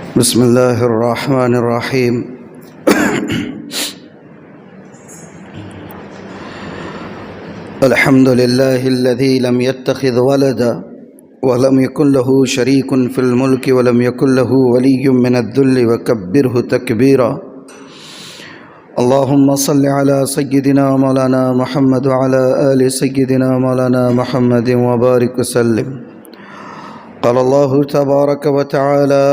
بسم الله الرحمن الرحيم. الحمد لله الذي لم يتخذ ولدا ولم يكن له شريك في الملك ولم يكن له ولي من الذل وكبره تكبيرا. اللهم صل على سيدنا مولانا محمد وعلى آل سيدنا مولانا محمد وبارك وسلم. قال الله تبارك وتعالى: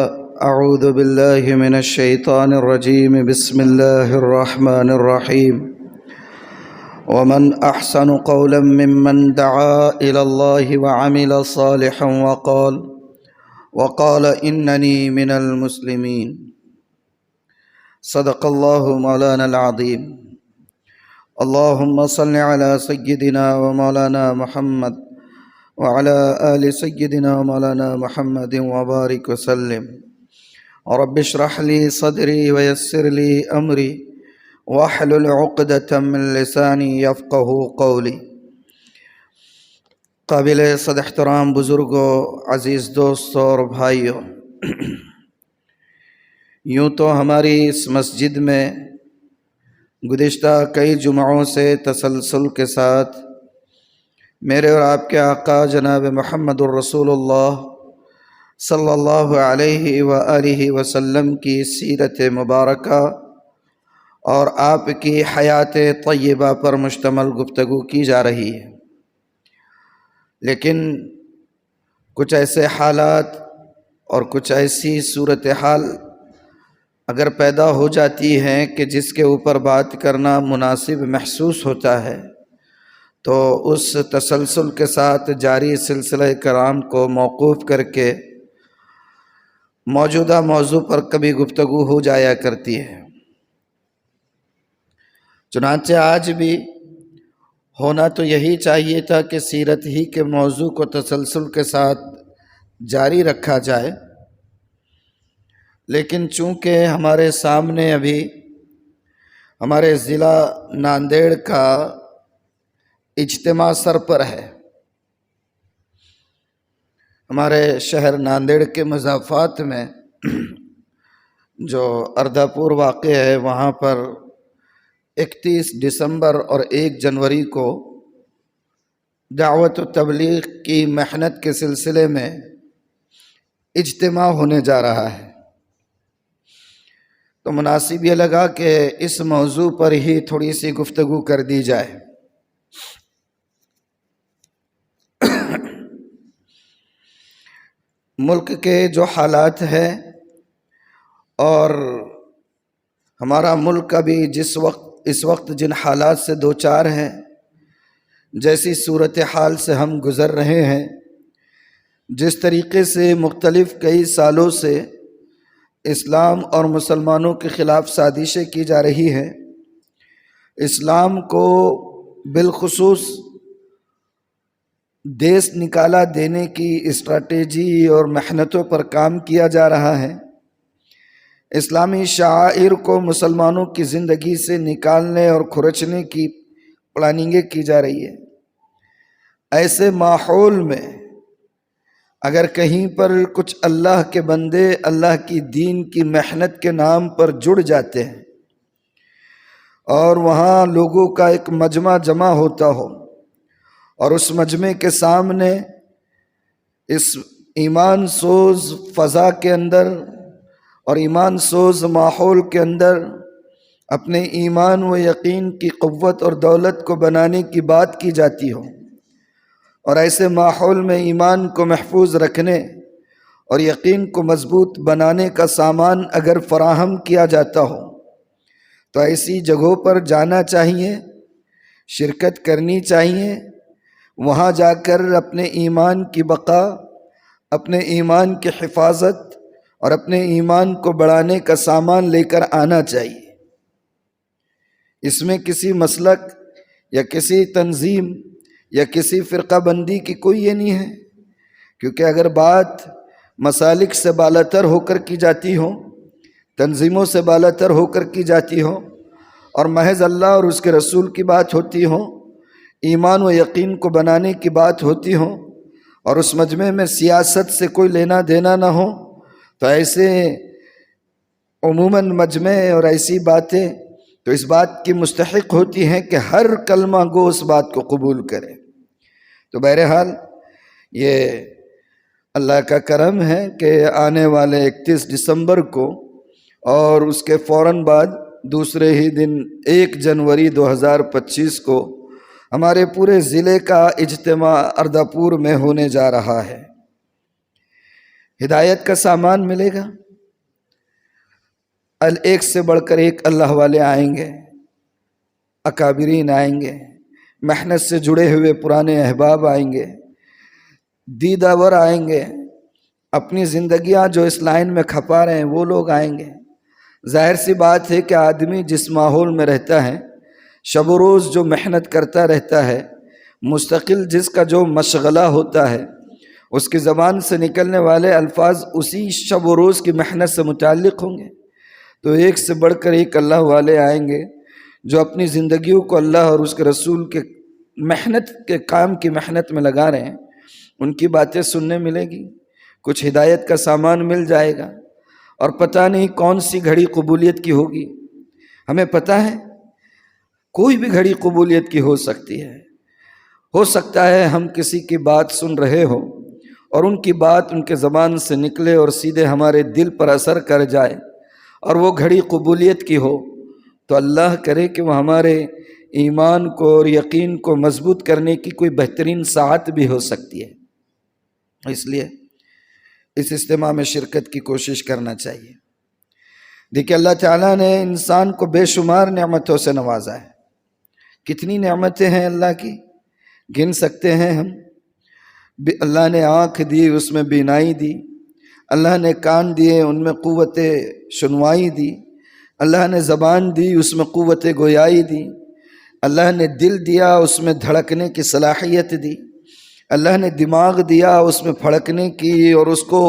أعوذ بالله من الشيطان الرجيم. بسم الله الرحمن الرحيم. ومن أحسن قولا ممن دعا إلى الله وعمل صالحا وقال إنني من المسلمين. صدق الله مولانا العظيم. اللهم صل على سيدنا ومولانا محمد وعلى آل سيدنا مولانا محمد وبارك وسلم. رب اشرح لي صدري ويسر لي أمري واحلل عقدة من لسانی یفقہوا قولی. قابل صد احترام بزرگوں، عزیز دوستوں اور بھائیوں، یوں تو ہماری اس مسجد میں گزشتہ کئی جمعوں سے تسلسل کے ساتھ میرے اور آپ کے آقا جناب محمد الرسول اللہ صلی اللہ علیہ وآلہ وسلم کی سیرت مبارکہ اور آپ کی حیات طیبہ پر مشتمل گفتگو کی جا رہی ہے، لیکن کچھ ایسے حالات اور کچھ ایسی صورتحال اگر پیدا ہو جاتی ہیں کہ جس کے اوپر بات کرنا مناسب محسوس ہوتا ہے، تو اس تسلسل کے ساتھ جاری سلسلہ کرام کو موقوف کر کے موجودہ موضوع پر کبھی گفتگو ہو جایا کرتی ہے۔ چنانچہ آج بھی ہونا تو یہی چاہیے تھا کہ سیرت ہی کے موضوع کو تسلسل کے ساتھ جاری رکھا جائے، لیکن چونکہ ہمارے سامنے ابھی ہمارے ضلع ناندیڑ کا اجتماع سر پر ہے، ہمارے شہر ناندیڑ کے مضافات میں جو اردھاپور واقع ہے، وہاں پر 31 دسمبر اور 1 جنوری کو دعوت و تبلیغ کی محنت کے سلسلے میں اجتماع ہونے جا رہا ہے، تو مناسب یہ لگا کہ اس موضوع پر ہی تھوڑی سی گفتگو کر دی جائے۔ ملک کے جو حالات ہیں اور ہمارا ملک ابھی اس وقت جن حالات سے دوچار ہیں، جیسی صورتحال سے ہم گزر رہے ہیں، جس طریقے سے مختلف کئی سالوں سے اسلام اور مسلمانوں کے خلاف سازشیں کی جا رہی ہیں، اسلام کو بالخصوص دیس نکالا دینے کی اسٹریٹجی اور محنتوں پر کام کیا جا رہا ہے، اسلامی شعائر کو مسلمانوں کی زندگی سے نکالنے اور کھرچنے کی پلاننگیں کی جا رہی ہے۔ ایسے ماحول میں اگر کہیں پر کچھ اللہ کے بندے اللہ کی دین کی محنت کے نام پر جڑ جاتے ہیں اور وہاں لوگوں کا ایک مجمع جمع ہوتا ہو اور اس مجمع کے سامنے اس ایمان سوز فضا کے اندر اور ایمان سوز ماحول کے اندر اپنے ایمان و یقین کی قوت اور دولت کو بنانے کی بات کی جاتی ہو، اور ایسے ماحول میں ایمان کو محفوظ رکھنے اور یقین کو مضبوط بنانے کا سامان اگر فراہم کیا جاتا ہو، تو ایسی جگہوں پر جانا چاہیے، شرکت کرنی چاہیے، وہاں جا کر اپنے ایمان کی بقا، اپنے ایمان کی حفاظت اور اپنے ایمان کو بڑھانے کا سامان لے کر آنا چاہیے۔ اس میں کسی مسلک یا کسی تنظیم یا کسی فرقہ بندی کی کوئی یہ نہیں ہے، کیونکہ اگر بات مسالک سے بالاتر ہو کر کی جاتی ہو، تنظیموں سے بالاتر ہو کر کی جاتی ہو اور محض اللہ اور اس کے رسول کی بات ہوتی ہو، ایمان و یقین کو بنانے کی بات ہوتی ہو، اور اس مجمع میں سیاست سے کوئی لینا دینا نہ ہو، تو ایسے عموماً مجمع اور ایسی باتیں تو اس بات کی مستحق ہوتی ہیں کہ ہر کلمہ گو اس بات کو قبول کرے۔ تو بہرحال یہ اللہ کا کرم ہے کہ آنے والے 31 دسمبر کو اور اس کے فوراً بعد دوسرے ہی دن 1 جنوری 2025 کو ہمارے پورے ضلع کا اجتماع ارداپور میں ہونے جا رہا ہے۔ ہدایت کا سامان ملے گا، ایک سے بڑھ کر ایک اللہ والے آئیں گے، اکابرین آئیں گے، محنت سے جڑے ہوئے پرانے احباب آئیں گے، دیداور آئیں گے، اپنی زندگیاں جو اس لائن میں کھپا رہے ہیں وہ لوگ آئیں گے۔ ظاہر سی بات ہے کہ آدمی جس ماحول میں رہتا ہے، شب و روز جو محنت کرتا رہتا ہے، مستقل جس کا جو مشغلہ ہوتا ہے، اس کی زبان سے نکلنے والے الفاظ اسی شب و روز کی محنت سے متعلق ہوں گے۔ تو ایک سے بڑھ کر ایک اللہ والے آئیں گے جو اپنی زندگیوں کو اللہ اور اس کے رسول کے محنت کے کام کی محنت میں لگا رہے ہیں، ان کی باتیں سننے ملے گی، کچھ ہدایت کا سامان مل جائے گا، اور پتہ نہیں کون سی گھڑی قبولیت کی ہوگی۔ ہمیں پتہ ہے کوئی بھی گھڑی قبولیت کی ہو سکتی ہے۔ ہو سکتا ہے ہم کسی کی بات سن رہے ہو اور ان کی بات ان کے زبان سے نکلے اور سیدھے ہمارے دل پر اثر کر جائے اور وہ گھڑی قبولیت کی ہو، تو اللہ کرے کہ وہ ہمارے ایمان کو اور یقین کو مضبوط کرنے کی کوئی بہترین ساعت بھی ہو سکتی ہے۔ اس لیے اس اجتماع میں شرکت کی کوشش کرنا چاہیے۔ دیکھیے اللہ تعالیٰ نے انسان کو بے شمار نعمتوں سے نوازا ہے۔ کتنی نعمتیں ہیں اللہ کی، گن سکتے ہیں ہم؟ اللہ نے آنکھ دی، اس میں بینائی دی، اللہ نے کان دیے، ان میں قوت سنوائی دی، اللہ نے زبان دی، اس میں قوت گویائی دی، اللہ نے دل دیا، اس میں دھڑکنے کی صلاحیت دی، اللہ نے دماغ دیا، اس میں پھڑکنے کی اور اس کو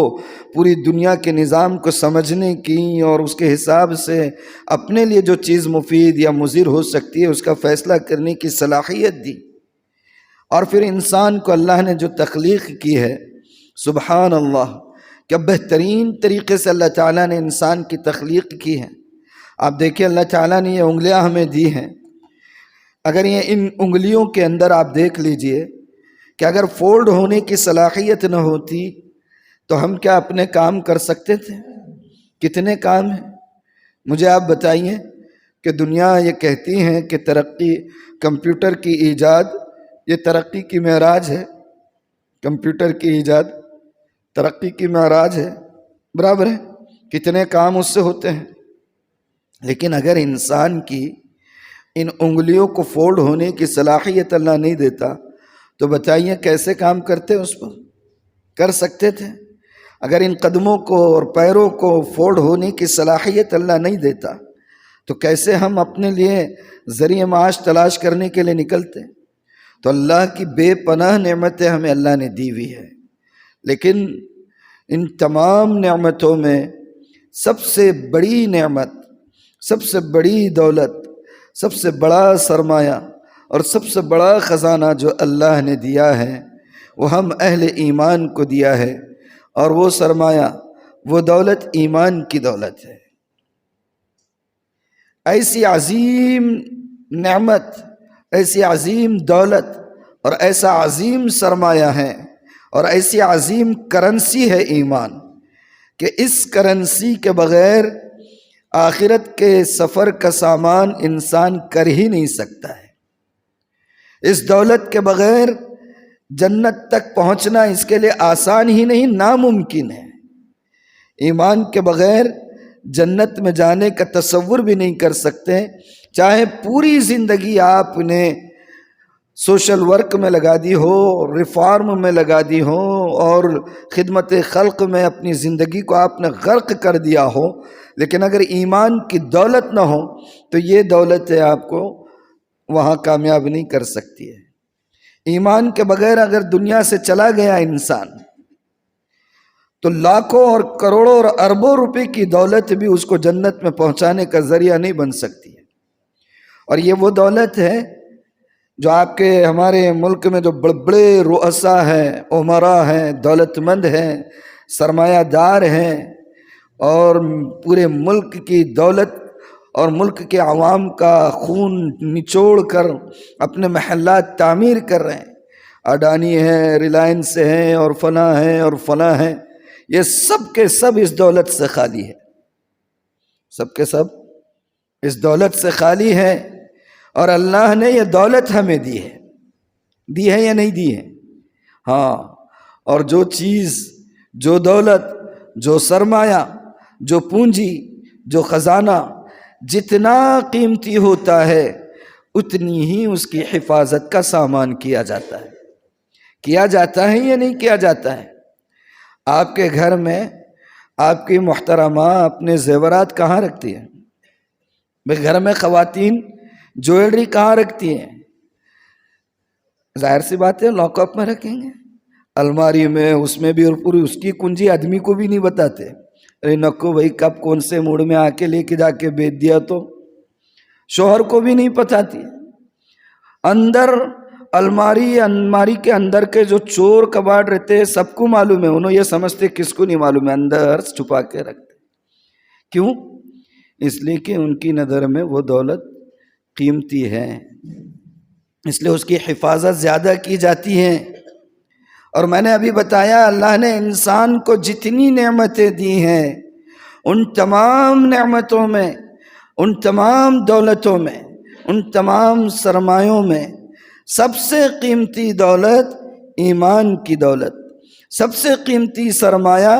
پوری دنیا کے نظام کو سمجھنے کی اور اس کے حساب سے اپنے لیے جو چیز مفید یا مضر ہو سکتی ہے اس کا فیصلہ کرنے کی صلاحیت دی۔ اور پھر انسان کو اللہ نے جو تخلیق کی ہے، سبحان اللہ، کیا بہترین طریقے سے اللہ تعالیٰ نے انسان کی تخلیق کی ہے۔ آپ دیکھیں اللہ تعالیٰ نے یہ انگلیاں ہمیں دی ہیں، اگر یہ ان انگلیوں کے اندر آپ دیکھ لیجئے کہ اگر فولڈ ہونے کی صلاحیت نہ ہوتی تو ہم کیا اپنے کام کر سکتے تھے؟ کتنے کام ہیں مجھے آپ بتائیے کہ دنیا یہ کہتی ہے کہ ترقی، کمپیوٹر کی ایجاد یہ ترقی کی معراج ہے، کمپیوٹر کی ایجاد ترقی کی معراج ہے، برابر ہے، کتنے کام اس سے ہوتے ہیں۔ لیکن اگر انسان کی ان انگلیوں کو فولڈ ہونے کی صلاحیت اللہ نہیں دیتا تو بتائیے کیسے کام کرتے اس پر؟ کر سکتے تھے؟ اگر ان قدموں کو اور پیروں کو فولڈ ہونے کی صلاحیت اللہ نہیں دیتا تو کیسے ہم اپنے لیے ذریعہ معاش تلاش کرنے کے لیے نکلتے؟ تو اللہ کی بے پناہ نعمتیں ہمیں اللہ نے دی ہوئی ہے، لیکن ان تمام نعمتوں میں سب سے بڑی نعمت، سب سے بڑی دولت، سب سے بڑا سرمایہ اور سب سے بڑا خزانہ جو اللہ نے دیا ہے وہ ہم اہل ایمان کو دیا ہے، اور وہ سرمایہ، وہ دولت ایمان کی دولت ہے۔ ایسی عظیم نعمت، ایسی عظیم دولت اور ایسا عظیم سرمایہ ہے اور ایسی عظیم کرنسی ہے ایمان کہ اس کرنسی کے بغیر آخرت کے سفر کا سامان انسان کر ہی نہیں سکتا ہے۔ اس دولت کے بغیر جنت تک پہنچنا اس کے لیے آسان ہی نہیں، ناممکن ہے۔ ایمان کے بغیر جنت میں جانے کا تصور بھی نہیں کر سکتے، چاہے پوری زندگی آپ نے سوشل ورک میں لگا دی ہو، ریفارم میں لگا دی ہو اور خدمت خلق میں اپنی زندگی کو آپ نے غرق کر دیا ہو، لیکن اگر ایمان کی دولت نہ ہو تو یہ دولت آپ کو وہاں کامیاب نہیں کر سکتی ہے۔ ایمان کے بغیر اگر دنیا سے چلا گیا انسان تو لاکھوں اور کروڑوں اور اربوں روپے کی دولت بھی اس کو جنت میں پہنچانے کا ذریعہ نہیں بن سکتی ہے۔ اور یہ وہ دولت ہے جو آپ کے ہمارے ملک میں جو بڑے بڑے رؤساء ہیں، عمراء ہیں، دولت مند ہیں، سرمایہ دار ہیں، اور پورے ملک کی دولت اور ملک کے عوام کا خون نچوڑ کر اپنے محلات تعمیر کر رہے ہیں. اڈانی ہے، ریلائنس ہے، اور فلاں ہے اور فلاں ہے. یہ سب کے سب اس دولت سے خالی ہے، سب کے سب اس دولت سے خالی ہے. اور اللہ نے یہ دولت ہمیں دی ہے یا نہیں دی ہے؟ ہاں. اور جو چیز، جو دولت، جو سرمایہ، جو پونجی، جو خزانہ جتنا قیمتی ہوتا ہے اتنی ہی اس کی حفاظت کا سامان کیا جاتا ہے. کیا جاتا ہے یا نہیں کیا جاتا ہے؟ آپ کے گھر میں آپ کی محترمہ اپنے زیورات کہاں رکھتی ہیں؟ بھئی گھر میں خواتین جویلری کہاں رکھتی ہیں؟ ظاہر سی بات ہے لاک اپ میں رکھیں گے، الماری میں، اس میں بھی، اور پوری اس کی کنجی آدمی کو بھی نہیں بتاتے. ارے نکو بھائی کب کون سے موڈ میں آ کے لے کے جا کے بیچ دیا تو شوہر کو بھی نہیں پتا تھی. اندر الماری کے اندر کے جو چور کباڑ رہتے سب کو معلوم ہے، انہوں یہ سمجھتے کس کو نہیں معلوم ہے، اندر چھپا کے رکھتے. کیوں؟ اس لیے کہ ان کی نظر میں وہ دولت قیمتی ہے، اس لیے اس کی حفاظت زیادہ کی جاتی ہے. اور میں نے ابھی بتایا اللہ نے انسان کو جتنی نعمتیں دی ہیں ان تمام نعمتوں میں، ان تمام دولتوں میں، ان تمام سرمایوں میں سب سے قیمتی دولت ایمان کی دولت، سب سے قیمتی سرمایہ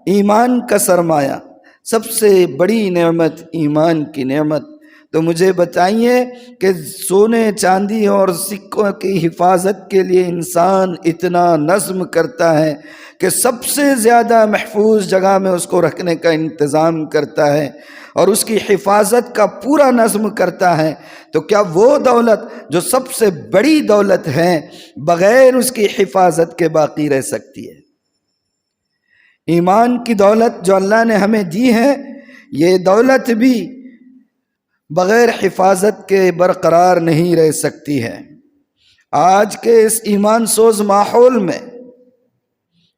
ایمان کا سرمایہ، سب سے بڑی نعمت ایمان کی نعمت. تو مجھے بتائیے کہ سونے چاندی اور سکوں کی حفاظت کے لیے انسان اتنا نظم کرتا ہے کہ سب سے زیادہ محفوظ جگہ میں اس کو رکھنے کا انتظام کرتا ہے اور اس کی حفاظت کا پورا نظم کرتا ہے، تو کیا وہ دولت جو سب سے بڑی دولت ہے بغیر اس کی حفاظت کے باقی رہ سکتی ہے؟ ایمان کی دولت جو اللہ نے ہمیں دی ہے، یہ دولت بھی بغیر حفاظت کے برقرار نہیں رہ سکتی ہے. آج کے اس ایمان سوز ماحول میں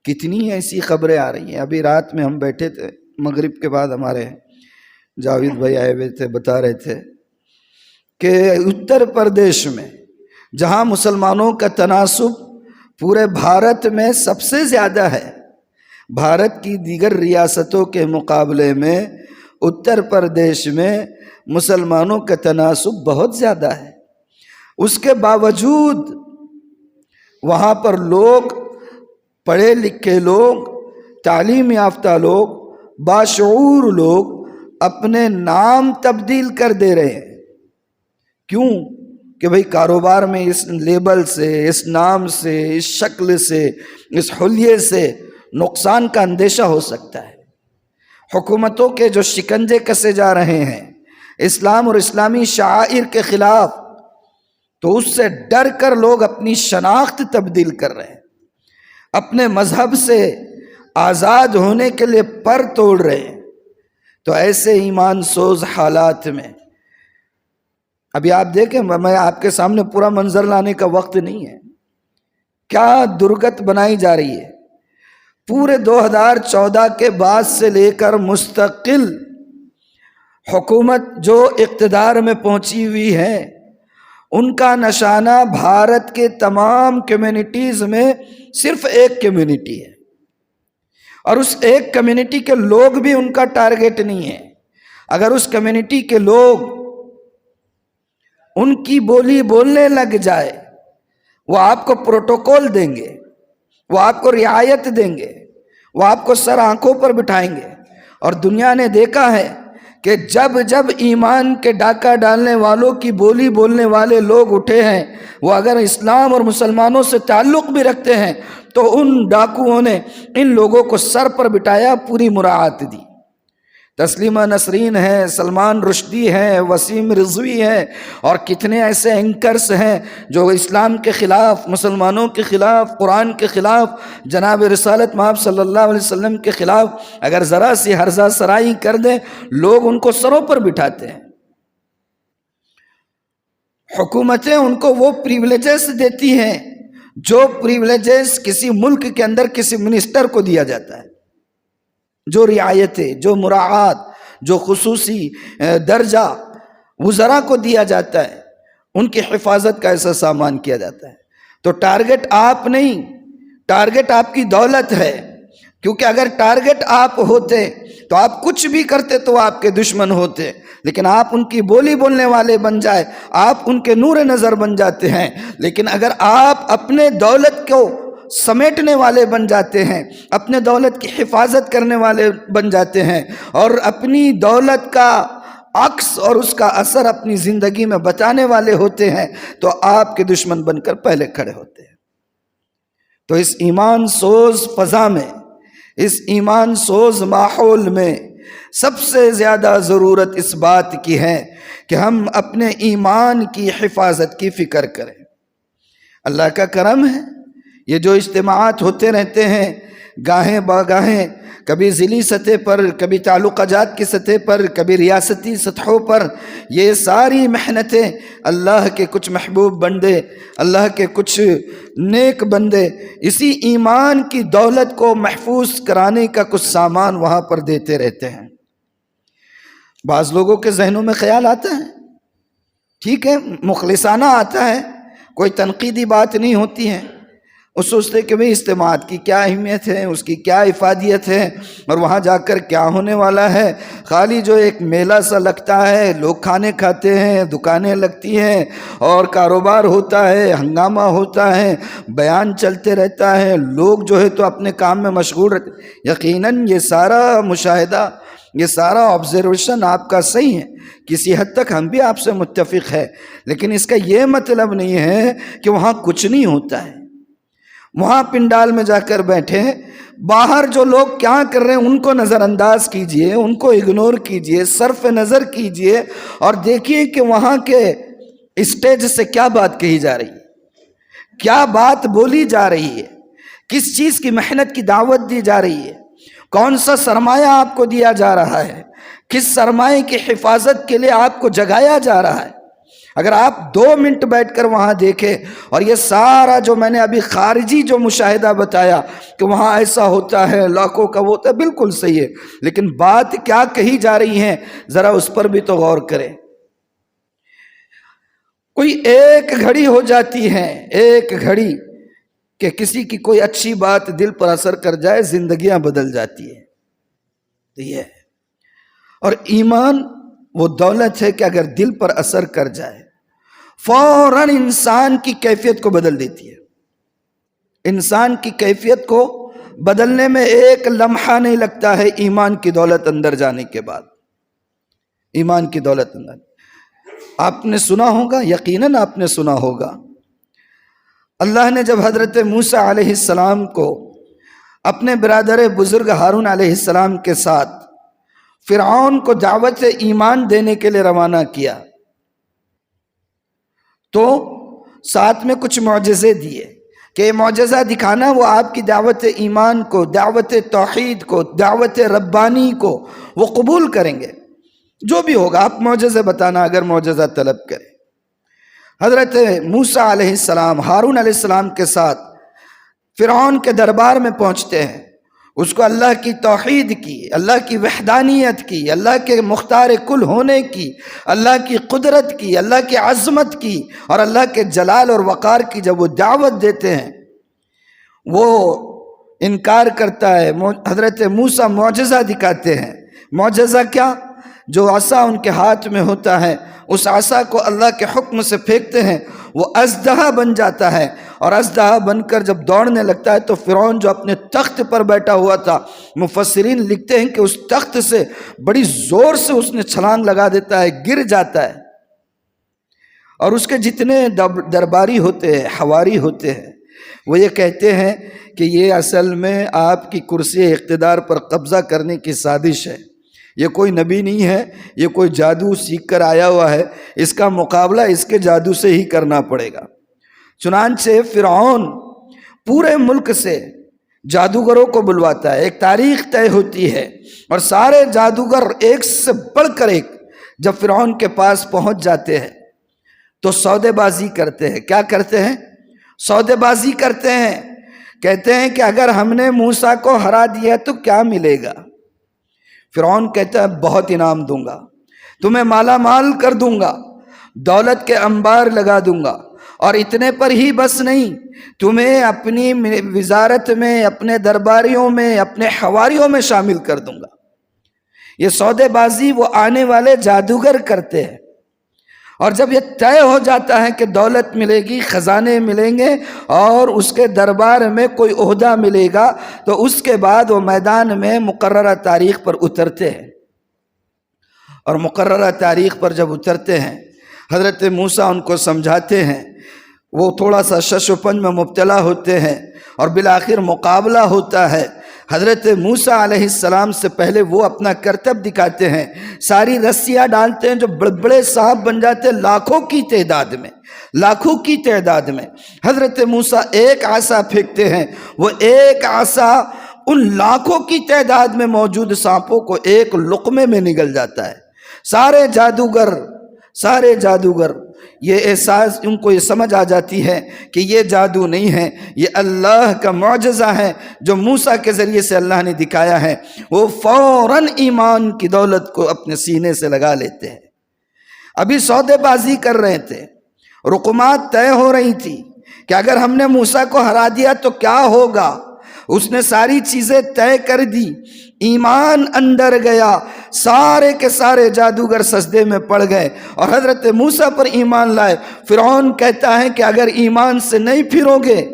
کتنی ایسی خبریں آ رہی ہیں. ابھی رات میں ہم بیٹھے تھے، مغرب کے بعد ہمارے جاوید بھائی آئے ہوئے تھے، بتا رہے تھے کہ اتر پردیش میں جہاں مسلمانوں کا تناسب پورے بھارت میں سب سے زیادہ ہے، بھارت کی دیگر ریاستوں کے مقابلے میں اتر پردیش میں مسلمانوں کا تناسب بہت زیادہ ہے. اس کے باوجود وہاں پر لوگ، پڑھے لکھے لوگ، تعلیم یافتہ لوگ، باشعور لوگ اپنے نام تبدیل کر دے رہے ہیں. کیوں؟ کہ بھئی کاروبار میں اس لیبل سے، اس نام سے، اس شکل سے، اس حلیے سے نقصان کا اندیشہ ہو سکتا ہے. حکومتوں کے جو شکنجے کسے جا رہے ہیں اسلام اور اسلامی شعائر کے خلاف، تو اس سے ڈر کر لوگ اپنی شناخت تبدیل کر رہے ہیں، اپنے مذہب سے آزاد ہونے کے لیے پر توڑ رہے ہیں. تو ایسے ایمان سوز حالات میں ابھی آپ دیکھیں، میں آپ کے سامنے پورا منظر لانے کا وقت نہیں ہے، کیا درگت بنائی جا رہی ہے. پورے 2014 کے بعد سے لے کر مستقل حکومت جو اقتدار میں پہنچی ہوئی ہے، ان کا نشانہ بھارت کے تمام کمیونٹیز میں صرف ایک کمیونٹی ہے، اور اس ایک کمیونٹی کے لوگ بھی ان کا ٹارگیٹ نہیں ہے. اگر اس کمیونٹی کے لوگ ان کی بولی بولنے لگ جائے، وہ آپ کو پروٹوکول دیں گے، وہ آپ کو رعایت دیں گے، وہ آپ کو سر آنکھوں پر بٹھائیں گے. اور دنیا نے دیکھا ہے کہ جب جب ایمان کے ڈاکہ ڈالنے والوں کی بولی بولنے والے لوگ اٹھے ہیں، وہ اگر اسلام اور مسلمانوں سے تعلق بھی رکھتے ہیں، تو ان ڈاکوؤں نے ان لوگوں کو سر پر بٹھایا، پوری مراعات دی. تسلیمہ نسرین ہے، سلمان رشدی ہے، وسیم رضوی ہے، اور کتنے ایسے اینکرز ہیں جو اسلام کے خلاف، مسلمانوں کے خلاف، قرآن کے خلاف، جناب رسالت مآب صلی اللہ علیہ وسلم کے خلاف اگر ذرا سی ہرزہ سرائی کر دیں، لوگ ان کو سروں پر بٹھاتے ہیں. حکومتیں ان کو وہ پریولیجز دیتی ہیں جو پریولیجز کسی ملک کے اندر کسی منسٹر کو دیا جاتا ہے. جو رعایتیں، جو مراعات، جو خصوصی درجہ وزراء کو دیا جاتا ہے، ان کی حفاظت کا ایسا سامان کیا جاتا ہے۔ تو ٹارگٹ آپ نہیں، ٹارگٹ آپ کی دولت ہے، کیونکہ اگر ٹارگٹ آپ ہوتے تو آپ کچھ بھی کرتے تو آپ کے دشمن ہوتے، لیکن آپ ان کی بولی بولنے والے بن جائے، آپ ان کے نور نظر بن جاتے ہیں۔ لیکن اگر آپ اپنے دولت کو سمیٹنے والے بن جاتے ہیں، اپنے دولت کی حفاظت کرنے والے بن جاتے ہیں، اور اپنی دولت کا عکس اور اس کا اثر اپنی زندگی میں بچانے والے ہوتے ہیں، تو آپ کے دشمن بن کر پہلے کھڑے ہوتے ہیں۔ تو اس ایمان سوز فضا میں، اس ایمان سوز ماحول میں سب سے زیادہ ضرورت اس بات کی ہے کہ ہم اپنے ایمان کی حفاظت کی فکر کریں۔ اللہ کا کرم ہے، یہ جو اجتماعات ہوتے رہتے ہیں گاہیں باگاہیں، کبھی ضلعی سطح پر، کبھی تعلقہ جات کی سطح پر، کبھی ریاستی سطحوں پر، یہ ساری محنتیں اللہ کے کچھ محبوب بندے، اللہ کے کچھ نیک بندے اسی ایمان کی دولت کو محفوظ کرانے کا کچھ سامان وہاں پر دیتے رہتے ہیں۔ بعض لوگوں کے ذہنوں میں خیال آتا ہے، ٹھیک ہے، مخلصانہ آتا ہے، کوئی تنقیدی بات نہیں ہوتی ہے، وہ سوچتے کہ بھئی اجتماعات کی کیا اہمیت ہے، اس کی کیا افادیت ہے، اور وہاں جا کر کیا ہونے والا ہے۔ خالی جو ایک میلہ سا لگتا ہے، لوگ کھانے کھاتے ہیں، دکانیں لگتی ہیں اور کاروبار ہوتا ہے، ہنگامہ ہوتا ہے، بیان چلتے رہتا ہے، لوگ جو ہے تو اپنے کام میں مشغول رہتے ہیں۔ یقیناً یہ سارا مشاہدہ، یہ سارا آبزرویشن آپ کا صحیح ہے، کسی حد تک ہم بھی آپ سے متفق ہے، لیکن اس کا یہ مطلب نہیں ہے کہ وہاں کچھ نہیں ہوتا ہے۔ وہاں پنڈال میں جا کر بیٹھے، باہر جو لوگ کیا کر رہے ہیں ان کو نظر انداز کیجئے، ان کو اگنور کیجئے، صرف نظر کیجئے، اور دیکھیے کہ وہاں کے اسٹیج سے کیا بات کہی جا رہی ہے، کیا بات بولی جا رہی ہے، کس چیز کی محنت کی دعوت دی جا رہی ہے، کون سا سرمایہ آپ کو دیا جا رہا ہے، کس سرمایہ کی حفاظت کے لیے آپ کو جگایا جا رہا ہے۔ اگر آپ 2 منٹ بیٹھ کر وہاں دیکھیں، اور یہ سارا جو میں نے ابھی خارجی جو مشاہدہ بتایا کہ وہاں ایسا ہوتا ہے، لاکھوں کا وہ ہوتا ہے، بالکل صحیح ہے، لیکن بات کیا کہی جا رہی ہے ذرا اس پر بھی تو غور کریں۔ کوئی ایک گھڑی ہو جاتی ہے، ایک گھڑی کہ کسی کی کوئی اچھی بات دل پر اثر کر جائے، زندگیاں بدل جاتی ہے۔ تو یہ ہے، اور ایمان وہ دولت ہے کہ اگر دل پر اثر کر جائے فوراً انسان کی کیفیت کو بدل دیتی ہے۔ انسان کی کیفیت کو بدلنے میں ایک لمحہ نہیں لگتا ہے ایمان کی دولت اندر جانے کے بعد۔ ایمان کی دولت اندر آپ نے سنا ہوگا، یقیناً آپ نے سنا ہوگا، اللہ نے جب حضرت موسیٰ علیہ السلام کو اپنے برادر بزرگ ہارون علیہ السلام کے ساتھ فرعون کو دعوت ایمان دینے کے لیے روانہ کیا، تو ساتھ میں کچھ معجزے دیے کہ یہ معجزہ دکھانا وہ آپ کی دعوت ایمان کو، دعوت توحید کو، دعوت ربانی کو وہ قبول کریں گے، جو بھی ہوگا آپ معجزے بتانا اگر معجزہ طلب کریں۔ حضرت موسیٰ علیہ السلام ہارون علیہ السلام کے ساتھ فرعون کے دربار میں پہنچتے ہیں، اس کو اللہ کی توحید کی، اللہ کی وحدانیت کی، اللہ کے مختار کل ہونے کی، اللہ کی قدرت کی، اللہ کی عظمت کی اور اللہ کے جلال اور وقار کی جب وہ دعوت دیتے ہیں، وہ انکار کرتا ہے۔ حضرت موسیٰ معجزہ دکھاتے ہیں۔ معجزہ کیا؟ جو عصا ان کے ہاتھ میں ہوتا ہے، اس عصا کو اللہ کے حکم سے پھینکتے ہیں، وہ اژدہا بن جاتا ہے، اور اژدہا بن کر جب دوڑنے لگتا ہے تو فرعون جو اپنے تخت پر بیٹھا ہوا تھا، مفسرین لکھتے ہیں کہ اس تخت سے بڑی زور سے اس نے چھلانگ لگا دیتا ہے، گر جاتا ہے، اور اس کے جتنے درباری ہوتے ہیں، حواری ہوتے ہیں، وہ یہ کہتے ہیں کہ یہ اصل میں آپ کی کرسی اقتدار پر قبضہ کرنے کی سازش ہے، یہ کوئی نبی نہیں ہے، یہ کوئی جادو سیکھ کر آیا ہوا ہے، اس کا مقابلہ اس کے جادو سے ہی کرنا پڑے گا۔ چنانچہ فرعون پورے ملک سے جادوگروں کو بلواتا ہے، ایک تاریخ طے ہوتی ہے، اور سارے جادوگر ایک سے بڑھ کر ایک جب فرعون کے پاس پہنچ جاتے ہیں تو سودے بازی کرتے ہیں۔ کیا کرتے ہیں؟ سودے بازی کرتے ہیں، کہتے ہیں کہ اگر ہم نے موسیٰ کو ہرا دیا تو کیا ملے گا، فرعون کہتا ہے بہت انعام دوں گا، تمہیں مالا مال کر دوں گا، دولت کے انبار لگا دوں گا، اور اتنے پر ہی بس نہیں، تمہیں اپنی وزارت میں، اپنے درباریوں میں، اپنے حواریوں میں شامل کر دوں گا۔ یہ سودے بازی وہ آنے والے جادوگر کرتے ہیں، اور جب یہ طے ہو جاتا ہے کہ دولت ملے گی، خزانے ملیں گے اور اس کے دربار میں کوئی عہدہ ملے گا، تو اس کے بعد وہ میدان میں مقررہ تاریخ پر اترتے ہیں، اور مقررہ تاریخ پر جب اترتے ہیں حضرت موسیٰ ان کو سمجھاتے ہیں، وہ تھوڑا سا شش و پنج میں مبتلا ہوتے ہیں، اور بالآخر مقابلہ ہوتا ہے۔ حضرت موسیٰ علیہ السلام سے پہلے وہ اپنا کرتب دکھاتے ہیں، ساری رسیاں ڈالتے ہیں، جو بڑے بڑے صاحب بن جاتے ہیں لاکھوں کی تعداد میں۔ حضرت موسیٰ ایک عصا پھینکتے ہیں، وہ ایک عصا ان لاکھوں کی تعداد میں موجود سانپوں کو ایک لقمے میں نگل جاتا ہے۔ سارے جادوگر یہ احساس، ان کو یہ سمجھ آ جاتی ہے کہ یہ جادو نہیں ہے، یہ اللہ کا معجزہ ہے جو موسیٰ کے ذریعے سے اللہ نے دکھایا ہے۔ وہ فوراً ایمان کی دولت کو اپنے سینے سے لگا لیتے ہیں۔ ابھی سودے بازی کر رہے تھے، رقومات طے ہو رہی تھی کہ اگر ہم نے موسیٰ کو ہرا دیا تو کیا ہوگا، اس نے ساری چیزیں طے کر دی، ایمان اندر گیا، سارے کے سارے جادوگر سجدے میں پڑ گئے اور حضرت موسیٰ پر ایمان لائے۔ فرعون کہتا ہے کہ اگر ایمان سے نہیں پھرو گے،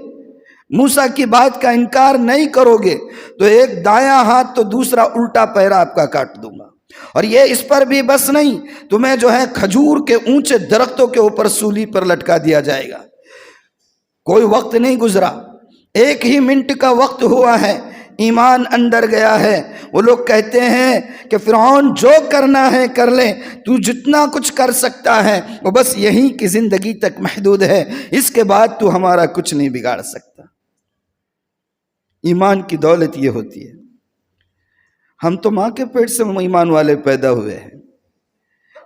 موسیٰ کی بات کا انکار نہیں کرو گے، تو ایک دایاں ہاتھ تو دوسرا الٹا پیرا آپ کا کاٹ دوں گا، اور یہ اس پر بھی بس نہیں، تمہیں جو ہے کھجور کے اونچے درختوں کے اوپر سولی پر لٹکا دیا جائے گا۔ کوئی وقت نہیں گزرا، 1 ہی منٹ کا وقت ہوا ہے، ایمان اندر گیا ہے۔ وہ لوگ کہتے ہیں کہ فرعون جو کرنا ہے کر لے، تو جتنا کچھ کر سکتا ہے وہ بس یہیں کی زندگی تک محدود ہے، اس کے بعد تو ہمارا کچھ نہیں بگاڑ سکتا۔ ایمان کی دولت یہ ہوتی ہے۔ ہم تو ماں کے پیٹ سے ایمان والے پیدا ہوئے ہیں۔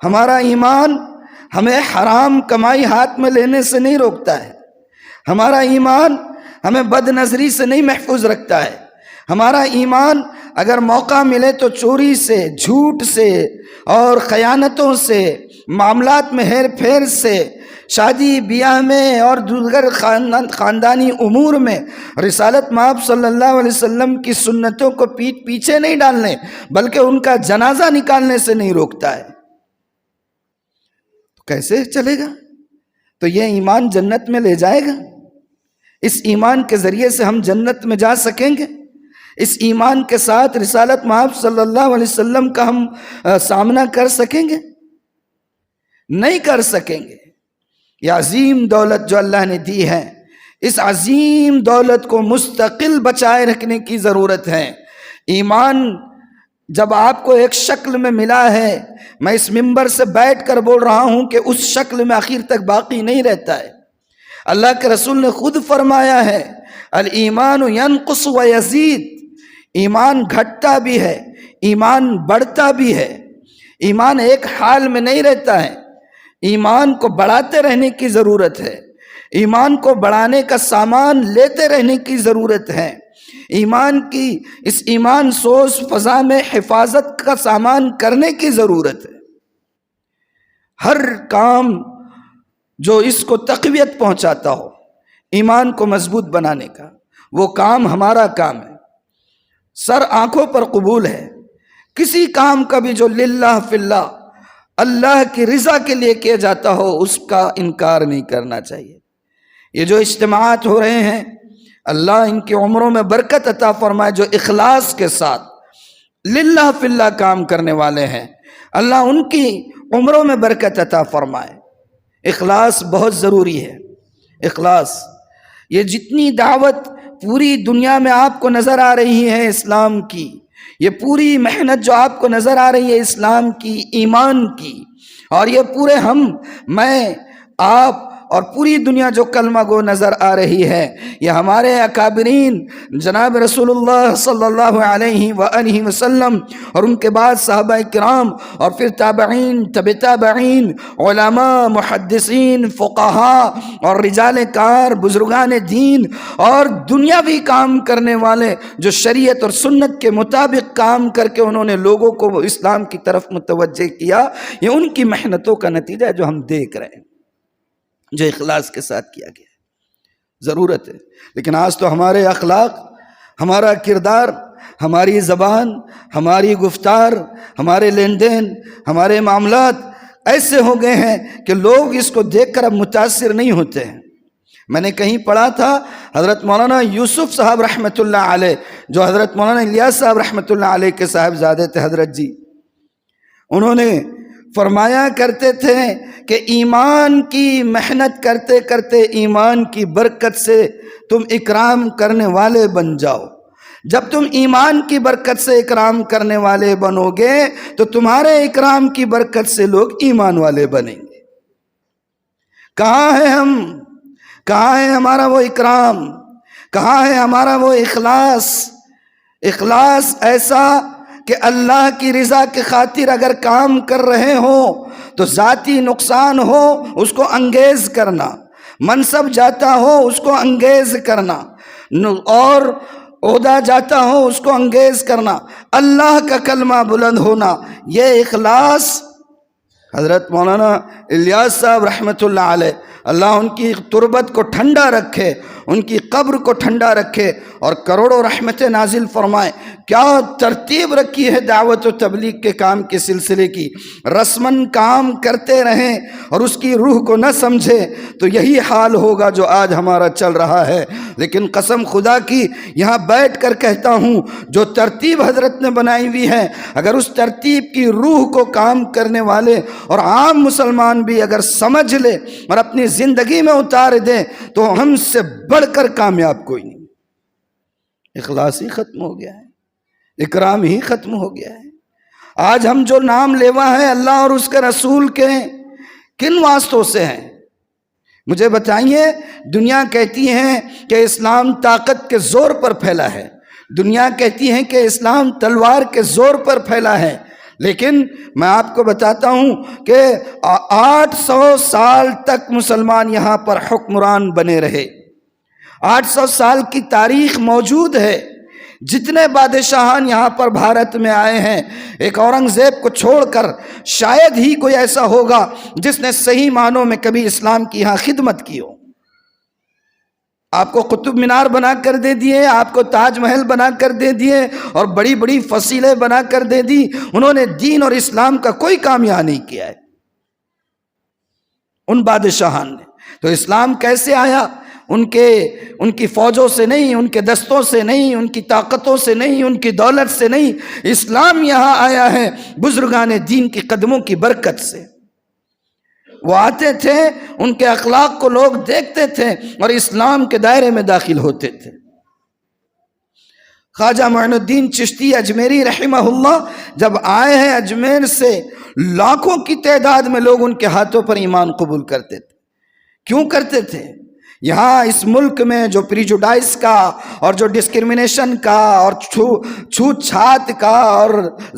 ہمارا ایمان ہمیں حرام کمائی ہاتھ میں لینے سے نہیں روکتا ہے، ہمارا ایمان ہمیں بد نظری سے نہیں محفوظ رکھتا ہے، ہمارا ایمان اگر موقع ملے تو چوری سے، جھوٹ سے اور خیانتوں سے، معاملات میں ہیر پھیر سے، شادی بیاہ میں اور دیگر خاندانی امور میں رسالت مآب صلی اللہ علیہ وسلم کی سنتوں کو پیچھے نہیں ڈالنے بلکہ ان کا جنازہ نکالنے سے نہیں روکتا ہے۔ تو کیسے چلے گا؟ تو یہ ایمان جنت میں لے جائے گا؟ اس ایمان کے ذریعے سے ہم جنت میں جا سکیں گے؟ اس ایمان کے ساتھ رسالت مآب صلی اللہ علیہ وسلم کا ہم سامنا کر سکیں گے؟ نہیں کر سکیں گے۔ یہ عظیم دولت جو اللہ نے دی ہے، اس عظیم دولت کو مستقل بچائے رکھنے کی ضرورت ہے۔ ایمان جب آپ کو ایک شکل میں ملا ہے، میں اس منبر سے بیٹھ کر بول رہا ہوں کہ اس شکل میں آخر تک باقی نہیں رہتا ہے۔ اللہ کے رسول نے خود فرمایا ہے، الایمان ینقص و یزید، ایمان گھٹتا بھی ہے، ایمان بڑھتا بھی ہے۔ ایمان ایک حال میں نہیں رہتا ہے، ایمان کو بڑھاتے رہنے کی ضرورت ہے، ایمان کو بڑھانے کا سامان لیتے رہنے کی ضرورت ہے، ایمان کی اس ایمان سوز فضا میں حفاظت کا سامان کرنے کی ضرورت ہے۔ ہر کام جو اس کو تقویت پہنچاتا ہو، ایمان کو مضبوط بنانے کا، وہ کام ہمارا کام ہے، سر آنکھوں پر قبول ہے۔ کسی کام کا بھی جو للہ فی اللہ، اللہ کی رضا کے لیے کیا جاتا ہو، اس کا انکار نہیں کرنا چاہیے۔ یہ جو اجتماعات ہو رہے ہیں، اللہ ان کی عمروں میں برکت عطا فرمائے، جو اخلاص کے ساتھ للہ فی اللہ کام کرنے والے ہیں، اللہ ان کی عمروں میں برکت عطا فرمائے۔ اخلاص بہت ضروری ہے۔ اخلاص، یہ جتنی دعوت پوری دنیا میں آپ کو نظر آ رہی ہے اسلام کی، یہ پوری محنت جو آپ کو نظر آ رہی ہے اسلام کی، ایمان کی، اور یہ پورے میں آپ اور پوری دنیا جو کلمہ گو نظر آ رہی ہے، یہ ہمارے اکابرین جناب رسول اللہ صلی اللہ علیہ وآلہ وسلم اور ان کے بعد صحابہ کرام اور پھر تابعین، تبع تابعین، علماء، محدثین، فقہاء اور رجال کار، بزرگان دین اور دنیاوی کام کرنے والے جو شریعت اور سنت کے مطابق کام کر کے انہوں نے لوگوں کو اسلام کی طرف متوجہ کیا، یہ ان کی محنتوں کا نتیجہ ہے جو ہم دیکھ رہے ہیں، جو اخلاص کے ساتھ کیا گیا۔ ضرورت ہے، لیکن آج تو ہمارے اخلاق، ہمارا کردار، ہماری زبان، ہماری گفتار، ہمارے لین دین، ہمارے معاملات ایسے ہو گئے ہیں کہ لوگ اس کو دیکھ کر اب متاثر نہیں ہوتے ہیں۔ میں نے کہیں پڑھا تھا حضرت مولانا یوسف صاحب رحمۃ اللہ علیہ، جو حضرت مولانا الیاس صاحب رحمۃ اللہ علیہ کے صاحبزادے تھے حضرت جی، انہوں نے فرمایا کرتے تھے کہ ایمان کی محنت کرتے کرتے ایمان کی برکت سے تم اکرام کرنے والے بن جاؤ۔ جب تم ایمان کی برکت سے اکرام کرنے والے بنو گے تو تمہارے اکرام کی برکت سے لوگ ایمان والے بنیں گے۔ کہاں ہے ہم؟ کہاں ہے ہمارا وہ اکرام؟ کہاں ہے ہمارا وہ اخلاص؟ اخلاص ایسا کہ اللہ کی رضا کی خاطر اگر کام کر رہے ہو تو ذاتی نقصان ہو اس کو انگیز کرنا، منصب جاتا ہو اس کو انگیز کرنا، اور عہدہ جاتا ہو اس کو انگیز کرنا، اللہ کا کلمہ بلند ہونا، یہ اخلاص حضرت مولانا الیاس صاحب رحمۃ اللہ علیہ، اللہ ان کی تربت کو ٹھنڈا رکھے، ان کی قبر کو ٹھنڈا رکھے اور کروڑوں رحمتیں نازل فرمائے۔ کیا ترتیب رکھی ہے دعوت و تبلیغ کے کام کے سلسلے کی، رسماً کام کرتے رہیں اور اس کی روح کو نہ سمجھے تو یہی حال ہوگا جو آج ہمارا چل رہا ہے۔ لیکن قسم خدا کی یہاں بیٹھ کر کہتا ہوں، جو ترتیب حضرت نے بنائی ہوئی ہے، اگر اس ترتیب کی روح کو کام کرنے والے اور عام مسلمان بھی اگر سمجھ لے اور اپنی زندگی میں اتار دیں تو ہم سے بڑھ کر کامیاب کوئی نہیں۔ اخلاص ہی ختم ہو گیا ہے، اکرام ہی ختم ہو گیا ہے۔ آج ہم جو نام لیوا ہے اللہ اور اس کے رسول کے، کن واسطوں سے ہیں؟ مجھے بتائیے۔ دنیا کہتی ہے کہ اسلام طاقت کے زور پر پھیلا ہے، دنیا کہتی ہے کہ اسلام تلوار کے زور پر پھیلا ہے، لیکن میں آپ کو بتاتا ہوں کہ 800 سال تک مسلمان یہاں پر حکمران بنے رہے۔ 800 سال کی تاریخ موجود ہے۔ جتنے بادشاہان یہاں پر بھارت میں آئے ہیں، ایک اورنگزیب کو چھوڑ کر شاید ہی کوئی ایسا ہوگا جس نے صحیح معنوں میں کبھی اسلام کی یہاں خدمت کی ہو۔ آپ کو قطب مینار بنا کر دے دیے، آپ کو تاج محل بنا کر دے دیے اور بڑی بڑی فصیلیں بنا کر دے دی، انہوں نے دین اور اسلام کا کوئی کام یہاں نہیں کیا ہے ان بادشاہان نے۔ تو اسلام کیسے آیا؟ ان کی فوجوں سے نہیں، ان کے دستوں سے نہیں، ان کی طاقتوں سے نہیں، ان کی دولت سے نہیں، اسلام یہاں آیا ہے بزرگان دین کی قدموں کی برکت سے۔ وہ آتے تھے، ان کے اخلاق کو لوگ دیکھتے تھے اور اسلام کے دائرے میں داخل ہوتے تھے۔ خواجہ معین الدین چشتی اجمیری رحمہ اللہ جب آئے ہیں اجمیر سے، لاکھوں کی تعداد میں لوگ ان کے ہاتھوں پر ایمان قبول کرتے تھے۔ کیوں کرتے تھے؟ یہاں اس ملک میں جو پریجوڈائز کا اور جو ڈسکرمنیشن کا اور چھوت چھات کا اور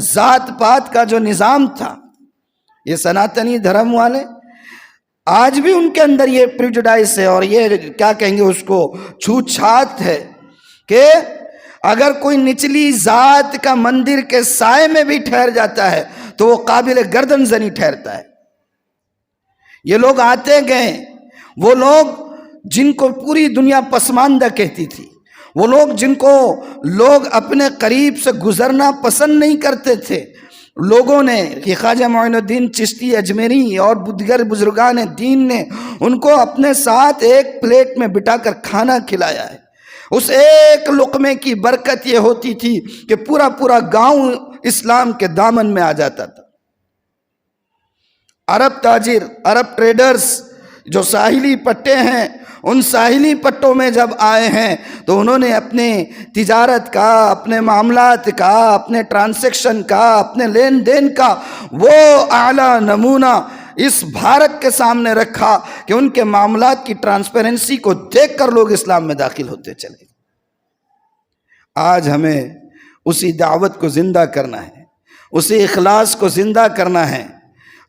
ذات پات کا جو نظام تھا، یہ سناتنی دھرم والے آج بھی ان کے اندر یہ پریجوڈائز ہے اور یہ کیا کہیں گے اس کو، چھوت چھات ہے کہ اگر کوئی نچلی ذات کا مندر کے سائے میں بھی ٹھہر جاتا ہے تو وہ قابل گردن زنی ٹھہرتا ہے۔ یہ لوگ آتے گئے، وہ لوگ جن کو پوری دنیا پسماندہ کہتی تھی، وہ لوگ جن کو لوگ اپنے قریب سے گزرنا پسند نہیں کرتے تھے، لوگوں نے کہ خواجہ معین الدین چشتی اجمیری اور دیگر بزرگان دین نے ان کو اپنے ساتھ ایک پلیٹ میں بٹھا کر کھانا کھلایا ہے۔ اس ایک لقمے کی برکت یہ ہوتی تھی کہ پورا پورا گاؤں اسلام کے دامن میں آ جاتا تھا۔ عرب تاجر، عرب ٹریڈرز جو ساحلی پٹے ہیں، ان ساحلی پٹوں میں جب آئے ہیں تو انہوں نے اپنے تجارت کا، اپنے معاملات کا، اپنے ٹرانزیکشن کا، اپنے لین دین کا وہ اعلیٰ نمونہ اس بھارت کے سامنے رکھا کہ ان کے معاملات کی ٹرانسپیرنسی کو دیکھ کر لوگ اسلام میں داخل ہوتے چلے گئے۔ آج ہمیں اسی دعوت کو زندہ کرنا ہے، اسی اخلاص کو زندہ کرنا ہے۔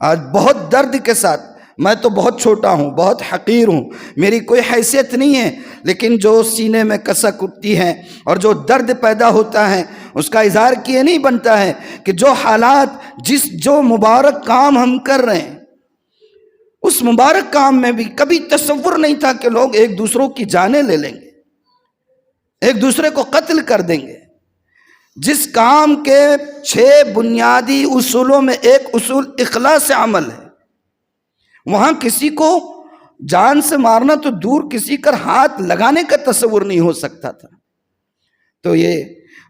آج بہت درد کے ساتھ، میں تو بہت چھوٹا ہوں، بہت حقیر ہوں، میری کوئی حیثیت نہیں ہے، لیکن جو سینے میں کسک اٹھتی ہے اور جو درد پیدا ہوتا ہے اس کا اظہار کیے نہیں بنتا ہے کہ جو حالات، جو مبارک کام ہم کر رہے ہیں، اس مبارک کام میں بھی کبھی تصور نہیں تھا کہ لوگ ایک دوسروں کی جانیں لے لیں گے، ایک دوسرے کو قتل کر دیں گے۔ جس کام کے 6 بنیادی اصولوں میں ایک اصول اخلاص عمل ہے، وہاں کسی کو جان سے مارنا تو دور، کسی کا ہاتھ لگانے کا تصور نہیں ہو سکتا تھا۔ تو یہ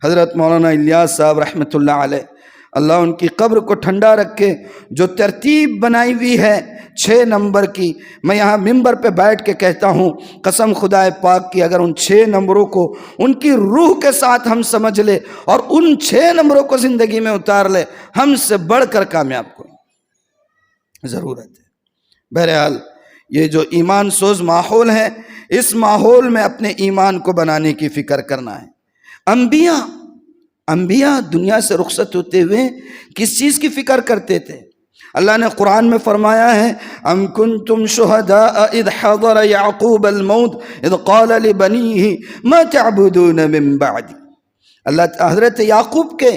حضرت مولانا الیاس صاحب رحمۃ اللہ علیہ، اللہ ان کی قبر کو ٹھنڈا رکھے، جو ترتیب بنائی ہوئی ہے 6 نمبر کی، میں یہاں ممبر پہ بیٹھ کے کہتا ہوں قسم خدا پاک کی، اگر ان 6 نمبروں کو ان کی روح کے ساتھ ہم سمجھ لے اور ان 6 نمبروں کو زندگی میں اتار لے، ہم سے بڑھ کر کامیاب کوئی ضرورت ہے۔ بہرحال یہ جو ایمان سوز ماحول ہے، اس ماحول میں اپنے ایمان کو بنانے کی فکر کرنا ہے۔ انبیاء دنیا سے رخصت ہوتے ہوئے کس چیز کی فکر کرتے تھے؟ اللہ نے قرآن میں فرمایا ہے ام کنتم شہداء اذ حضر یعقوب الموت اذ قال لبنیہ ما تعبدون من بعدی۔ اللہ حضرت یعقوب کے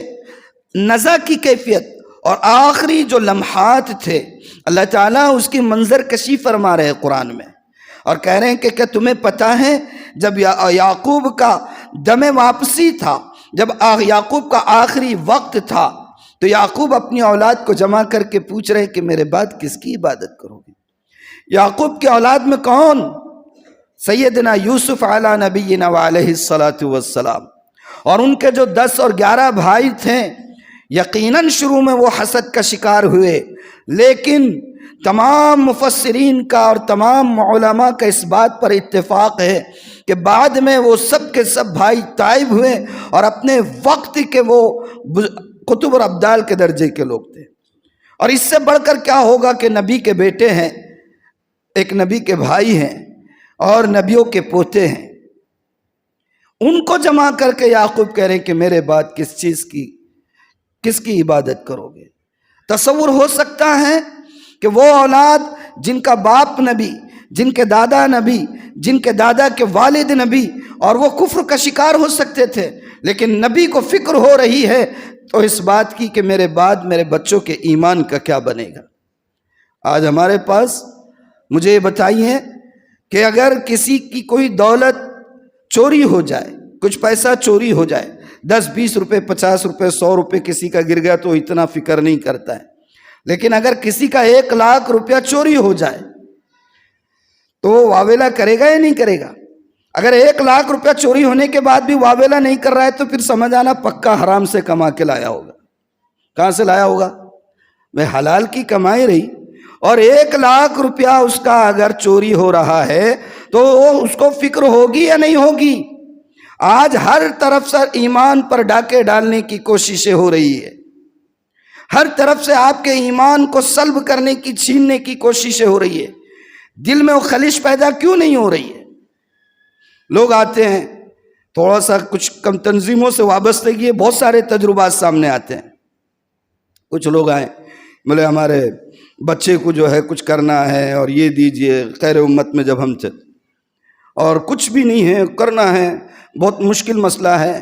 نزع کی کیفیت اور آخری جو لمحات تھے، اللہ تعالیٰ اس کی منظر کشی فرما رہے قرآن میں، اور کہہ رہے ہیں کہ کیا تمہیں پتہ ہے جب یعقوب کا دم واپسی تھا، جب یعقوب کا آخری وقت تھا، تو یعقوب اپنی اولاد کو جمع کر کے پوچھ رہے کہ میرے بعد کس کی عبادت کرو گے؟ یعقوب کی اولاد میں کون؟ سیدنا یوسف علی نبینا وعلیہ الصلاۃ والسلام، اور ان کے جو 10 اور 11 بھائی تھے، یقیناً شروع میں وہ حسد کا شکار ہوئے، لیکن تمام مفسرین کا اور تمام علماء کا اس بات پر اتفاق ہے کہ بعد میں وہ سب کے سب بھائی تائب ہوئے اور اپنے وقت کے وہ قطب اور ابدال کے درجے کے لوگ تھے۔ اور اس سے بڑھ کر کیا ہوگا کہ نبی کے بیٹے ہیں، ایک نبی کے بھائی ہیں اور نبیوں کے پوتے ہیں، ان کو جمع کر کے یعقوب کہہ رہے ہیں کہ میرے بعد کس کی عبادت کرو گے؟ تصور ہو سکتا ہے کہ وہ اولاد جن کا باپ نبی، جن کے دادا نبی، جن کے دادا کے والد نبی، اور وہ کفر کا شکار ہو سکتے تھے، لیکن نبی کو فکر ہو رہی ہے تو اس بات کی کہ میرے بعد میرے بچوں کے ایمان کا کیا بنے گا۔ آج ہمارے پاس، مجھے یہ بتائیے کہ اگر کسی کی کوئی دولت چوری ہو جائے، کچھ پیسہ چوری ہو جائے، 10 20 روپے 50 روپے 100 روپے کسی کا گر گیا تو اتنا فکر نہیں کرتا ہے، لیکن اگر کسی کا 1 لاکھ روپیہ چوری ہو جائے تو وہ واویلا کرے گا یا نہیں کرے گا؟ اگر 1 لاکھ روپیہ چوری ہونے کے بعد بھی واویلا نہیں کر رہا ہے تو پھر سمجھ آنا پکا حرام سے کما کے لایا ہوگا۔ کہاں سے لایا ہوگا؟ میں حلال کی کمائی رہی، اور 1 لاکھ روپیہ اس کا اگر چوری ہو رہا ہے تو اس کو فکر ہوگی یا نہیں ہوگی؟ آج ہر طرف سے ایمان پر ڈاکے ڈالنے کی کوششیں ہو رہی ہے، ہر طرف سے آپ کے ایمان کو سلب کرنے کی، چھیننے کی کوششیں ہو رہی ہے۔ دل میں وہ خلش پیدا کیوں نہیں ہو رہی ہے؟ لوگ آتے ہیں، تھوڑا سا کچھ کم تنظیموں سے وابستگی ہے، بہت سارے تجربات سامنے آتے ہیں۔ کچھ لوگ آئے بولے ہمارے بچے کو جو ہے کچھ کرنا ہے اور یہ دیجئے، خیر امت میں جب ہم تھے، اور کچھ بھی نہیں ہے، کرنا ہے، بہت مشکل مسئلہ ہے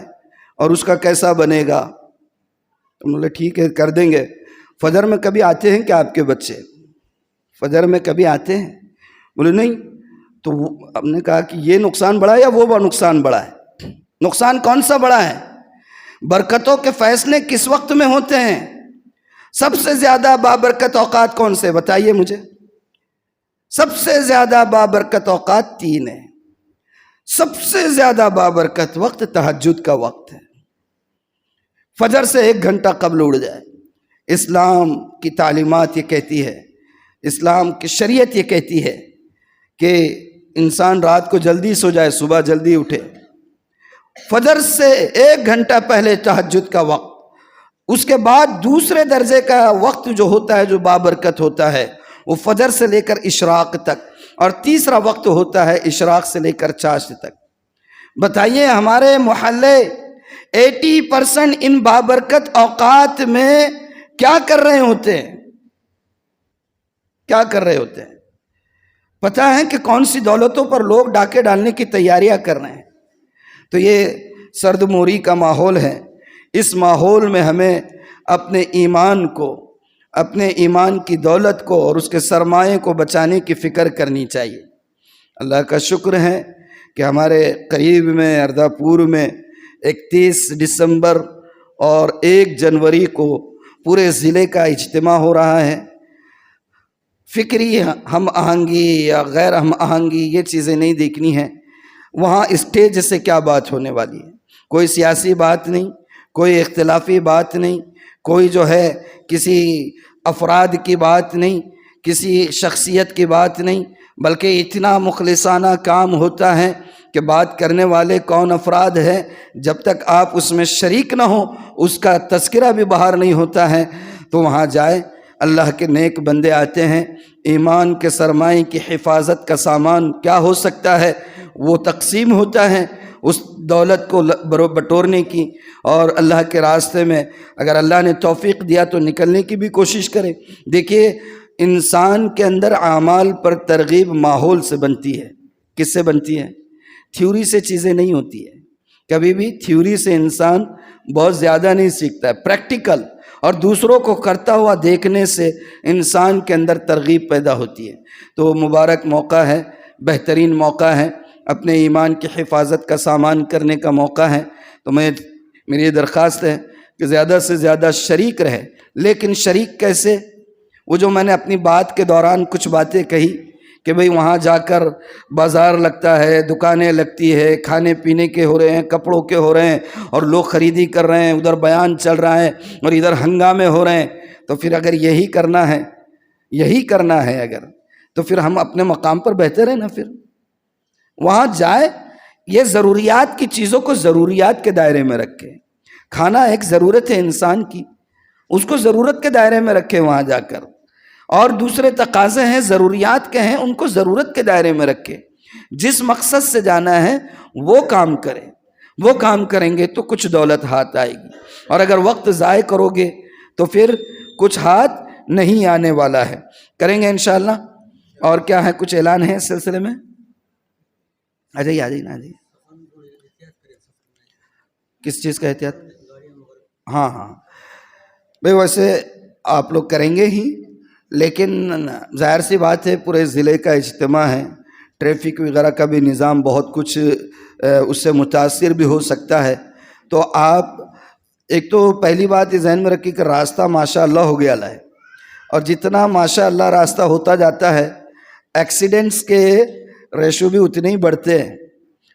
اور اس کا کیسا بنے گا؟ تو بولے ٹھیک ہے کر دیں گے۔ فجر میں کبھی آتے ہیں کیا آپ کے بچے؟ فجر میں کبھی آتے ہیں؟ بولے نہیں۔ تو ہم نے کہا کہ یہ نقصان بڑا ہے یا وہ نقصان بڑا ہے؟ نقصان کون سا بڑا ہے؟ برکتوں کے فیصلے کس وقت میں ہوتے ہیں؟ سب سے زیادہ بابرکت اوقات کون سے؟ بتائیے مجھے۔ سب سے زیادہ بابرکت اوقات 3 ہیں۔ سب سے زیادہ بابرکت وقت تہجد کا وقت ہے، فجر سے 1 گھنٹہ قبل اڑ جائے۔ اسلام کی تعلیمات یہ کہتی ہے، اسلام کی شریعت یہ کہتی ہے کہ انسان رات کو جلدی سو جائے، صبح جلدی اٹھے۔ فجر سے 1 گھنٹہ پہلے تہجد کا وقت، اس کے بعد دوسرے درجے کا وقت جو ہوتا ہے، جو بابرکت ہوتا ہے، وہ فجر سے لے کر اشراق تک، اور تیسرا وقت ہوتا ہے اشراق سے لے کر چاشت تک۔ بتائیے ہمارے محلے 80% ان بابرکت اوقات میں کیا کر رہے ہوتے ہیں؟ کیا کر رہے ہوتے ہیں؟ پتہ ہے کہ کون سی دولتوں پر لوگ ڈاکے ڈالنے کی تیاریاں کر رہے ہیں۔ تو یہ سرد موری کا ماحول ہے، اس ماحول میں ہمیں اپنے ایمان کو، اپنے ایمان کی دولت کو اور اس کے سرمایے کو بچانے کی فکر کرنی چاہیے۔ اللہ کا شکر ہے کہ ہمارے قریب میں ارداپور میں 31 دسمبر اور 1 جنوری کو پورے ضلع کا اجتماع ہو رہا ہے۔ فکری ہم آہنگی یا غیر ہم آہنگی یہ چیزیں نہیں دیکھنی ہیں، وہاں اسٹیج سے کیا بات ہونے والی ہے۔ کوئی سیاسی بات نہیں، کوئی اختلافی بات نہیں، کوئی جو ہے کسی افراد کی بات نہیں، کسی شخصیت کی بات نہیں، بلکہ اتنا مخلصانہ کام ہوتا ہے کہ بات کرنے والے کون افراد ہیں، جب تک آپ اس میں شریک نہ ہو اس کا تذکرہ بھی باہر نہیں ہوتا ہے۔ تو وہاں جائے، اللہ کے نیک بندے آتے ہیں، ایمان کے سرمائے کی حفاظت کا سامان کیا ہو سکتا ہے وہ تقسیم ہوتا ہے، اس دولت کو بٹورنے کی، اور اللہ کے راستے میں اگر اللہ نے توفیق دیا تو نکلنے کی بھی کوشش کریں۔ دیکھیے انسان کے اندر اعمال پر ترغیب ماحول سے بنتی ہے۔ کس سے بنتی ہے؟ تھیوری سے چیزیں نہیں ہوتی ہے، کبھی بھی تھیوری سے انسان بہت زیادہ نہیں سیکھتا ہے، پریکٹیکل اور دوسروں کو کرتا ہوا دیکھنے سے انسان کے اندر ترغیب پیدا ہوتی ہے۔ تو مبارک موقع ہے، بہترین موقع ہے، اپنے ایمان کی حفاظت کا سامان کرنے کا موقع ہے۔ تو میری یہ درخواست ہے کہ زیادہ سے زیادہ شریک رہے، لیکن شریک کیسے؟ وہ جو میں نے اپنی بات کے دوران کچھ باتیں کہی کہ بھئی وہاں جا کر بازار لگتا ہے، دکانیں لگتی ہے، کھانے پینے کے ہو رہے ہیں، کپڑوں کے ہو رہے ہیں، اور لوگ خریدی کر رہے ہیں، ادھر بیان چل رہا ہے اور ادھر ہنگامے ہو رہے ہیں، تو پھر اگر یہی کرنا ہے اگر، تو پھر ہم اپنے مقام پر بہتر ہیں نا۔ پھر وہاں جائے، یہ ضروریات کی چیزوں کو ضروریات کے دائرے میں رکھے۔ کھانا ایک ضرورت ہے انسان کی، اس کو ضرورت کے دائرے میں رکھے وہاں جا کر، اور دوسرے تقاضے ہیں ضروریات کے ہیں، ان کو ضرورت کے دائرے میں رکھے۔ جس مقصد سے جانا ہے وہ کام کرے، وہ کام کریں گے تو کچھ دولت ہاتھ آئے گی، اور اگر وقت ضائع کرو گے تو پھر کچھ ہاتھ نہیں آنے والا ہے۔ کریں گے انشاءاللہ۔ اور کیا ہے، کچھ اعلان ہے اس سلسلے میں؟ آ جائیے نا، آ جائیے۔ کس چیز کا احتیاط؟ ہاں بھئی ویسے آپ لوگ کریں گے ہی، لیکن ظاہر سی بات ہے پورے ضلع کا اجتماع ہے، ٹریفک وغیرہ کا بھی نظام بہت کچھ اس سے متاثر بھی ہو سکتا ہے۔ تو آپ ایک تو پہلی بات یہ ذہن میں رکھیے کہ راستہ ماشاء اللہ ہو گیا ہے، اور جتنا ماشاء اللہ راستہ ہوتا جاتا ہے ایکسیڈنٹس کے ریشو بھی اتنے ہی بڑھتے ہیں۔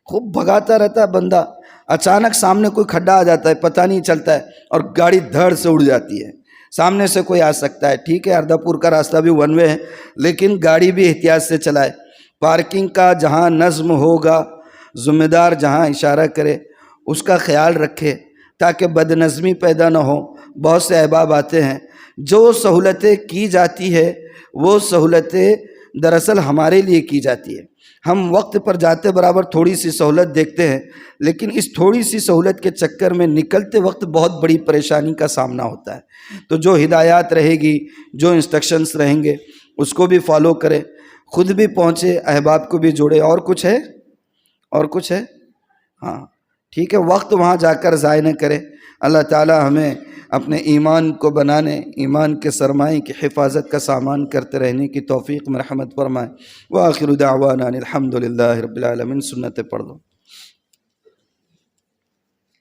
خوب بھگاتا رہتا ہے بندہ، اچانک سامنے کوئی کھڈا آ جاتا ہے، پتہ نہیں چلتا ہے، اور گاڑی دھڑ سے اڑ جاتی ہے۔ سامنے سے کوئی آ سکتا ہے، ٹھیک ہے ارداپور کا راستہ بھی ون وے ہے، لیکن گاڑی بھی احتیاط سے چلائے۔ پارکنگ کا جہاں نظم ہوگا، ذمہ دار جہاں اشارہ کرے اس کا خیال رکھے تاکہ بد نظمی پیدا نہ ہو۔ بہت سے احباب آتے ہیں، جو سہولتیں کی جاتی ہے وہ سہولتیں دراصل ہمارے لیے کی جاتی ہے۔ ہم وقت پر جاتے برابر تھوڑی سی سہولت دیکھتے ہیں، لیکن اس تھوڑی سی سہولت کے چکر میں نکلتے وقت بہت بڑی پریشانی کا سامنا ہوتا ہے۔ تو جو ہدایات رہے گی، جو انسٹرکشنز رہیں گے اس کو بھی فالو کرے، خود بھی پہنچے، احباب کو بھی جوڑے۔ اور کچھ ہے؟ اور کچھ ہے؟ ہاں ٹھیک ہے، وقت وہاں جا کر ضائع نہ کرے۔ اللہ تعالی ہمیں اپنے ایمان کو بنانے، ایمان کے سرمائے کی حفاظت کا سامان کرتے رہنے کی توفیق مرحمت فرمائے۔ وآخر دعوانا الحمدللہ رب العالمین۔ سنتیں پڑھ دو۔